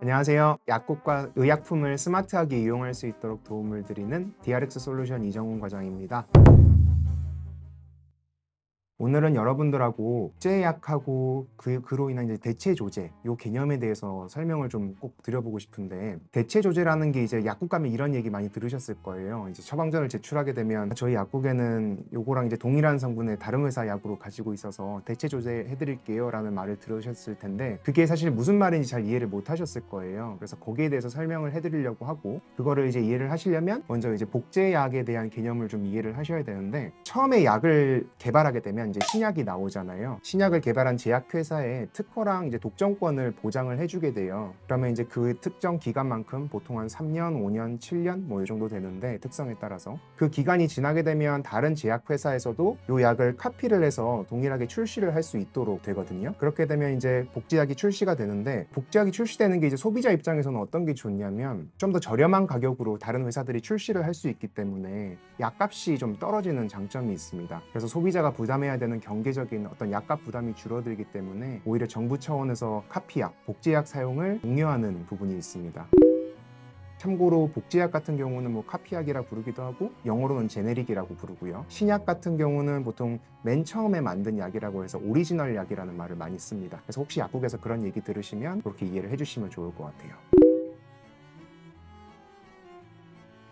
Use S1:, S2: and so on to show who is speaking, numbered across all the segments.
S1: 안녕하세요. 약국과 의약품을 스마트하게 이용할 수 있도록 도움을 드리는 DRX 솔루션 이정훈 과장입니다. 오늘은 여러분들하고 국제약하고 그로 인한 이제 대체 조제 요 개념에 대해서 설명을 좀 꼭 드려보고 싶은데, 대체 조제라는 게 이제 약국 가면 이런 얘기 많이 들으셨을 거예요. 이제 처방전을 제출하게 되면 저희 약국에는 요거랑 이제 동일한 성분의 다른 회사 약으로 가지고 있어서 대체 조제 해드릴게요 라는 말을 들으셨을 텐데, 그게 사실 무슨 말인지 잘 이해를 못 하셨을 거예요. 그래서 거기에 대해서 설명을 해드리려고 하고, 그거를 이제 이해를 하시려면 먼저 이제 복제약에 대한 개념을 좀 이해를 하셔야 되는데, 처음에 약을 개발하게 되면 이제 신약이 나오잖아요. 신약을 개발한 제약회사에 특허랑 이제 독점권을 보장을 해주게 돼요. 그러면 이제 그 특정 기간만큼 보통 한 3년, 5년, 7년 뭐 이 정도 되는데, 특성에 따라서 그 기간이 지나게 되면 다른 제약회사에서도 이 약을 카피를 해서 동일하게 출시를 할 수 있도록 되거든요. 그렇게 되면 이제 복제약이 출시가 되는데, 복제약이 출시되는 게 이제 소비자 입장에서는 어떤 게 좋냐면, 좀 더 저렴한 가격으로 다른 회사들이 출시를 할 수 있기 때문에 약값이 좀 떨어지는 장점이 있습니다. 그래서 소비자가 부담해야 되는 경제적인 어떤 약값 부담이 줄어들기 때문에 오히려 정부 차원에서 카피약, 복제약 사용을 독려하는 부분이 있습니다. 참고로 복제약 같은 경우는 뭐 카피약이라 부르기도 하고, 영어로는 제네릭이라고 부르고요. 신약 같은 경우는 보통 맨 처음에 만든 약이라고 해서 오리지널 약이라는 말을 많이 씁니다. 그래서 혹시 약국에서 그런 얘기 들으시면 그렇게 이해를 해주시면 좋을 것 같아요.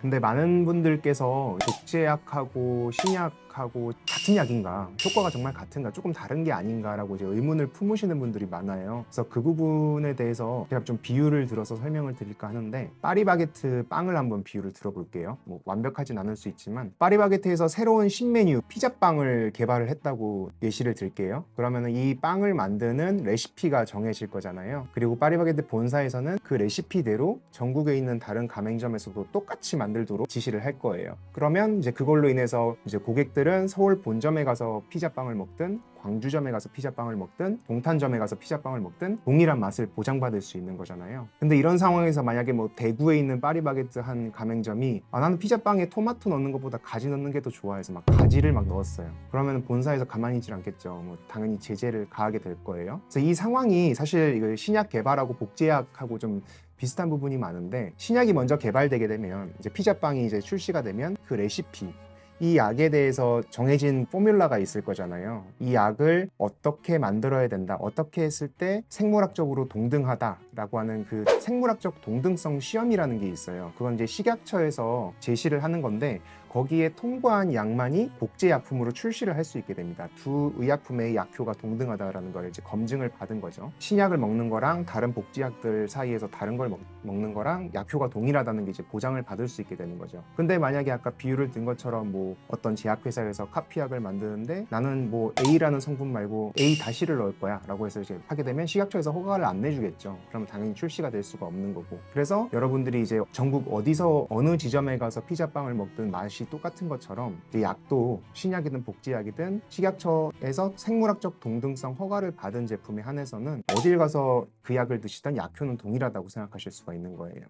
S1: 근데 많은 분들께서 복제약하고 신약하고 같은 약인가, 효과가 정말 같은가, 조금 다른 게 아닌가라고 이제 의문을 품으시는 분들이 많아요. 그래서 그 부분에 대해서 제가 좀 비유를 들어서 설명을 드릴까 하는데, 파리바게트 빵을 한번 비유를 들어볼게요. 뭐 완벽하진 않을 수 있지만, 파리바게트에서 새로운 신메뉴 피자빵을 개발을 했다고 예시를 들게요. 그러면 이 빵을 만드는 레시피가 정해질 거잖아요. 그리고 파리바게트 본사에서는 그 레시피대로 전국에 있는 다른 가맹점에서도 똑같이 만들도록 지시를 할 거예요. 그러면 이제 그걸로 인해서 이제 고객들은 서울 본점에 가서 피자빵을 먹든, 광주점에 가서 피자빵을 먹든, 동탄점에 가서 피자빵을 먹든 동일한 맛을 보장받을 수 있는 거잖아요. 근데 이런 상황에서 만약에 뭐 대구에 있는 파리바게트 한 가맹점이 나는 피자빵에 토마토 넣는 것보다 가지 넣는 게 더 좋아해서 막 가지를 막 넣었어요. 그러면 본사에서 가만히 있질 않겠죠. 뭐 당연히 제재를 가하게 될 거예요. 그래서 이 상황이 사실 이거 신약 개발하고 복제약하고 좀 비슷한 부분이 많은데, 신약이 먼저 개발되게 되면 이제 피자빵이 이제 출시가 되면 그 레시피, 이 약에 대해서 정해진 포뮬라가 있을 거잖아요. 이 약을 어떻게 만들어야 된다, 어떻게 했을 때 생물학적으로 동등하다라고 하는 그 생물학적 동등성 시험이라는 게 있어요. 그건 이제 식약처에서 제시를 하는 건데, 거기에 통과한 약만이 복제약품으로 출시를 할 수 있게 됩니다. 두 의약품의 약효가 동등하다라는 걸 이제 검증을 받은 거죠. 신약을 먹는 거랑 다른 복제약들 사이에서 다른 걸 먹는 거랑 약효가 동일하다는 게 이제 보장을 받을 수 있게 되는 거죠. 근데 만약에 아까 비유를 든 것처럼 뭐 어떤 제약회사에서 카피약을 만드는데, 나는 뭐 A라는 성분 말고 A-를 넣을 거야 라고 해서 이제 하게 되면 식약처에서 허가를 안 내주겠죠. 그러면 당연히 출시가 될 수가 없는 거고, 그래서 여러분들이 이제 전국 어디서 어느 지점에 가서 피자빵을 먹든 맛이 똑같은 것처럼, 이제 약도 신약이든 복제약이든 식약처에서 생물학적 동등성 허가를 받은 제품에 한해서는 어딜 가서 그 약을 드시던 약효는 동일하다고 생각하실 수가 있는 거예요.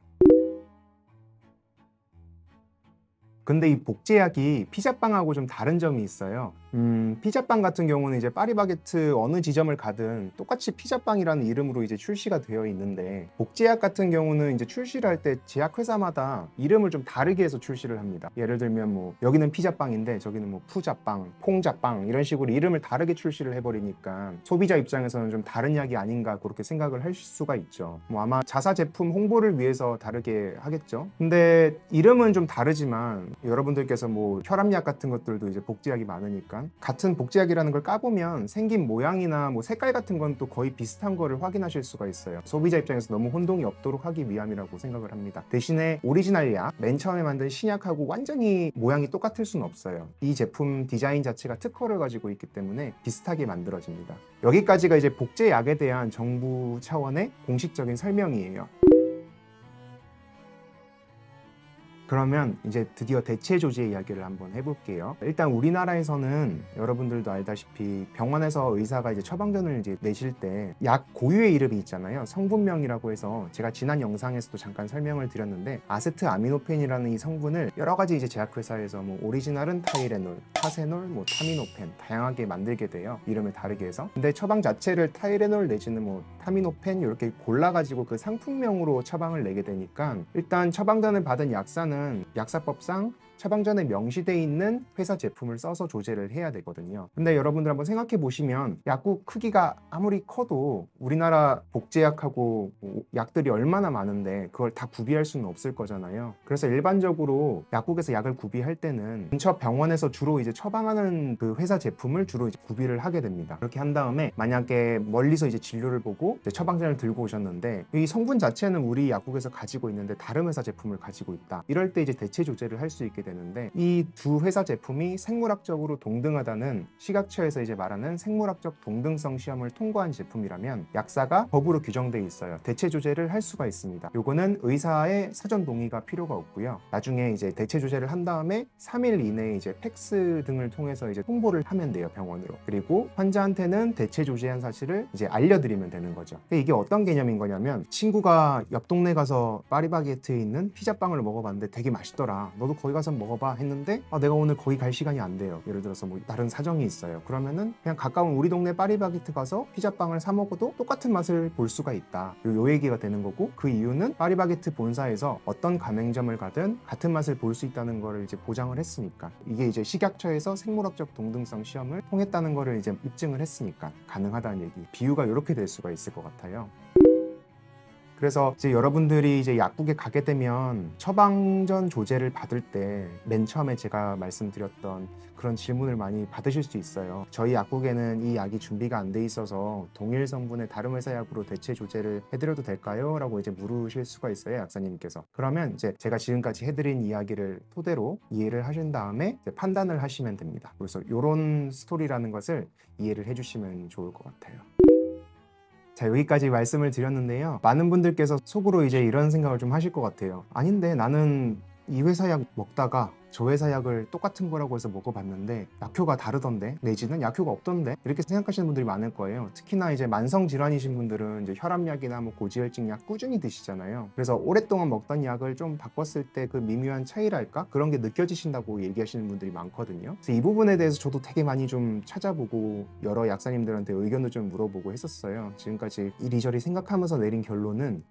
S1: 근데 이 복제약이 피자빵하고 좀 다른 점이 있어요. 피자빵 같은 경우는 이제 파리바게트 어느 지점을 가든 똑같이 피자빵이라는 이름으로 이제 출시가 되어 있는데, 복제약 같은 경우는 이제 출시를 할 때 제약회사마다 이름을 좀 다르게 해서 출시를 합니다. 예를 들면 뭐 여기는 피자빵인데 저기는 뭐 푸자빵, 퐁자빵 이런 식으로 이름을 다르게 출시를 해버리니까 소비자 입장에서는 좀 다른 약이 아닌가 그렇게 생각을 할 수가 있죠. 뭐 아마 자사 제품 홍보를 위해서 다르게 하겠죠. 근데 이름은 좀 다르지만, 여러분들께서 뭐 혈압약 같은 것들도 이제 복제약이 많으니까 같은 복제약이라는 걸 까보면 생긴 모양이나 뭐 색깔 같은 건 또 거의 비슷한 거를 확인하실 수가 있어요. 소비자 입장에서 너무 혼동이 없도록 하기 위함이라고 생각을 합니다. 대신에 오리지널 약, 맨 처음에 만든 신약하고 완전히 모양이 똑같을 수는 없어요. 이 제품 디자인 자체가 특허를 가지고 있기 때문에 비슷하게 만들어집니다. 여기까지가 이제 복제약에 대한 정부 차원의 공식적인 설명이에요. 그러면 이제 드디어 대체 조제 이야기를 한번 해볼게요. 일단 우리나라에서는 여러분들도 알다시피 병원에서 의사가 이제 처방전을 이제 내실 때 약 고유의 이름이 있잖아요. 성분명이라고 해서 제가 지난 영상에서도 잠깐 설명을 드렸는데 아세트아미노펜이라는 이 성분을 여러 가지 이제 제약회사에서 뭐 오리지널은 타이레놀, 타세놀, 뭐 타미노펜 다양하게 만들게 돼요. 이름을 다르게 해서. 근데 처방 자체를 타이레놀 내지는 뭐 타미노펜 이렇게 골라가지고 그 상품명으로 처방을 내게 되니까 일단 처방전을 받은 약사는 약사법상 처방전에 명시되어 있는 회사 제품을 써서 조제를 해야 되거든요. 근데 여러분들 한번 생각해 보시면 약국 크기가 아무리 커도 우리나라 복제약하고 약들이 얼마나 많은데 그걸 다 구비할 수는 없을 거잖아요. 그래서 일반적으로 약국에서 약을 구비할 때는 근처 병원에서 주로 이제 처방하는 그 회사 제품을 주로 이제 구비를 하게 됩니다. 그렇게 한 다음에 만약에 멀리서 이제 진료를 보고 이제 처방전을 들고 오셨는데 이 성분 자체는 우리 약국에서 가지고 있는데 다른 회사 제품을 가지고 있다. 이럴 때 이제 대체 조제를 할 수 있게 되는데 이 두 회사 제품이 생물학적으로 동등하다는 식약처에서 이제 말하는 생물학적 동등성 시험을 통과한 제품이라면 약사가 법으로 규정돼 있어요. 대체 조제를 할 수가 있습니다. 요거는 의사의 사전 동의가 필요가 없고요. 나중에 이제 대체 조제를 한 다음에 3일 이내에 이제 팩스 등을 통해서 이제 통보를 하면 돼요, 병원으로. 그리고 환자한테는 대체 조제한 사실을 이제 알려드리면 되는 거죠. 이게 어떤 개념인 거냐면 친구가 옆 동네 가서 파리바게트에 있는 피자빵을 먹어봤는데 되게 맛있더라. 너도 거기 가서 먹어봐 했는데 내가 오늘 거기 갈 시간이 안 돼요. 예를 들어서 뭐 다른 사정이 있어요. 그러면은 그냥 가까운 우리 동네 파리바게트 가서 피자빵을 사 먹어도 똑같은 맛을 볼 수가 있다. 요 얘기가 되는 거고 그 이유는 파리바게트 본사에서 어떤 가맹점을 가든 같은 맛을 볼 수 있다는 거를 이제 보장을 했으니까 이게 이제 식약처에서 생물학적 동등성 시험을 통했다는 거를 이제 입증을 했으니까 가능하다는 얘기. 비유가 이렇게 될 수가 있을 것 같아요. 그래서 이제 여러분들이 이제 약국에 가게 되면 처방전 조제를 받을 때 맨 처음에 제가 말씀드렸던 그런 질문을 많이 받으실 수 있어요. 저희 약국에는 이 약이 준비가 안 돼 있어서 동일 성분의 다른 회사 약으로 대체 조제를 해드려도 될까요? 라고 이제 물으실 수가 있어요, 약사님께서. 그러면 이제 제가 지금까지 해드린 이야기를 토대로 이해를 하신 다음에 이제 판단을 하시면 됩니다. 그래서 이런 스토리라는 것을 이해를 해주시면 좋을 것 같아요. 자, 여기까지 말씀을 드렸는데요. 많은 분들께서 속으로 이제 이런 생각을 좀 하실 것 같아요. 아닌데 나는 이 회사 약 먹다가 저 회사 약을 똑같은 거라고 해서 먹어봤는데 약효가 다르던데 내지는 약효가 없던데 이렇게 생각하시는 분들이 많을 거예요. 특히나 이제 만성 질환이신 분들은 이제 혈압약이나 뭐 고지혈증 약 꾸준히 드시잖아요. 그래서 오랫동안 먹던 약을 좀 바꿨을 때 그 미묘한 차이랄까 그런 게 느껴지신다고 얘기하시는 분들이 많거든요. 그래서 이 부분에 대해서 저도 되게 많이 좀 찾아보고 여러 약사님들한테 의견도 좀 물어보고 했었어요. 지금까지 이리저리 생각하면서 내린 결론은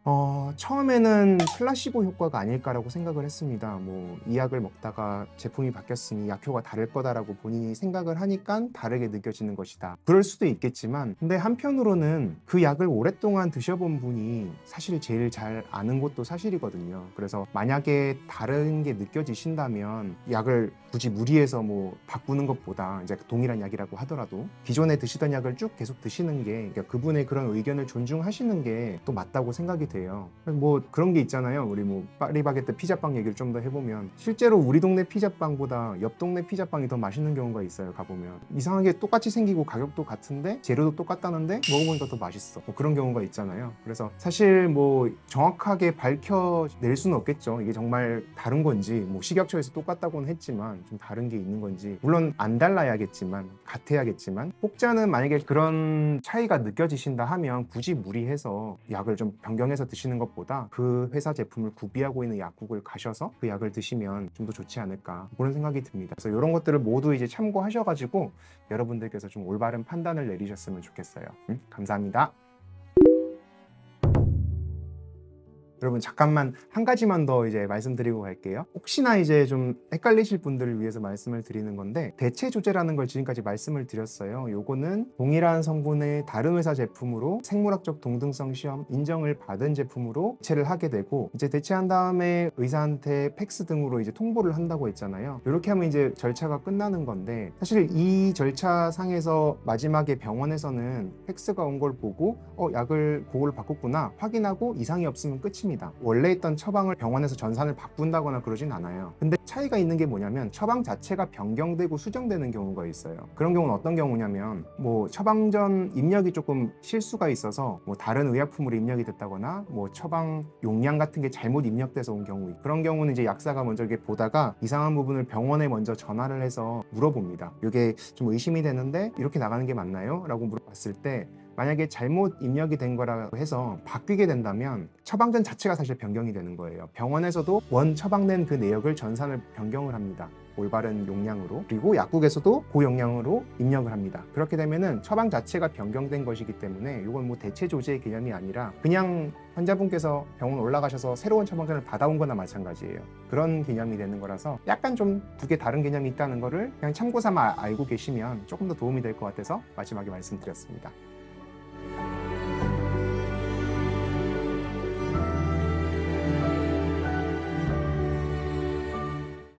S1: 처음에는 플라시보 효과가 아닐까라고 생각을 했습니다. 뭐 이 약을 먹다가 제품이 바뀌었으니 약효가 다를 거다라고 본인이 생각을 하니까 다르게 느껴지는 것이다. 그럴 수도 있겠지만 근데 한편으로는 그 약을 오랫동안 드셔본 분이 사실 제일 잘 아는 것도 사실이거든요. 그래서 만약에 다른 게 느껴지신다면 약을 굳이 무리해서 뭐 바꾸는 것보다 이제 동일한 약이라고 하더라도 기존에 드시던 약을 쭉 계속 드시는 게 그러니까 그분의 그런 의견을 존중하시는 게 또 맞다고 생각이 돼요. 뭐 그런 게 있잖아요. 우리 뭐 파리바게뜨 피자빵 얘기를 좀 더 해보면 실제로 우리 동네 피자빵보다 옆 동네 피자빵이 더 맛있는 경우가 있어요. 가보면 이상하게 똑같이 생기고 가격도 같은데 재료도 똑같다는데 먹어보니까 더 맛있어. 뭐 그런 경우가 있잖아요. 그래서 사실 뭐 정확하게 밝혀낼 수는 없겠죠. 이게 정말 다른 건지 뭐 식약처에서 똑같다고는 했지만 좀 다른 게 있는 건지 물론 안 달라야겠지만 같아야겠지만 혹자는 만약에 그런 차이가 느껴지신다 하면 굳이 무리해서 약을 좀 변경해서 드시는 것보다 그 회사 제품을 구비하고 있는 약국을 가셔서 그 약을 드시면 좀 더 좋지 않을까 그런 생각이 듭니다. 그래서 이런 것들을 모두 이제 참고하셔가지고 여러분들께서 좀 올바른 판단을 내리셨으면 좋겠어요. 감사합니다. 여러분 잠깐만 한 가지만 더 이제 말씀드리고 갈게요. 혹시나 이제 좀 헷갈리실 분들을 위해서 말씀을 드리는 건데 대체 조제라는 걸 지금까지 말씀을 드렸어요. 요거는 동일한 성분의 다른 회사 제품으로 생물학적 동등성 시험 인정을 받은 제품으로 대체를 하게 되고 이제 대체한 다음에 의사한테 팩스 등으로 이제 통보를 한다고 했잖아요. 이렇게 하면 이제 절차가 끝나는 건데 사실 이 절차상에서 마지막에 병원에서는 팩스가 온 걸 보고 약을 그걸 바꿨구나 확인하고 이상이 없으면 끝입니다. 합니다. 원래 있던 처방을 병원에서 전산을 바꾼다거나 그러진 않아요. 근데 차이가 있는 게 뭐냐면 처방 자체가 변경되고 수정되는 경우가 있어요. 그런 경우는 어떤 경우냐면 뭐 처방전 입력이 조금 실수가 있어서 뭐 다른 의약품으로 입력이 됐다거나 뭐 처방 용량 같은 게 잘못 입력돼서 온 경우, 그런 경우는 이제 약사가 먼저 이렇게 보다가 이상한 부분을 병원에 먼저 전화를 해서 물어봅니다. 이게 좀 의심이 되는데 이렇게 나가는 게 맞나요? 라고 물어봤을 때 만약에 잘못 입력이 된 거라고 해서 바뀌게 된다면 처방전 자체가 사실 변경이 되는 거예요. 병원에서도 원 처방된 그 내역을 전산을 변경을 합니다. 올바른 용량으로. 그리고 약국에서도 그 용량으로 입력을 합니다. 그렇게 되면은 처방 자체가 변경된 것이기 때문에 이건 뭐 대체 조제의 개념이 아니라 그냥 환자분께서 병원 올라가셔서 새로운 처방전을 받아온 거나 마찬가지예요. 그런 개념이 되는 거라서 약간 좀 두 개 다른 개념이 있다는 거를 그냥 참고 삼아 알고 계시면 조금 더 도움이 될 것 같아서 마지막에 말씀드렸습니다.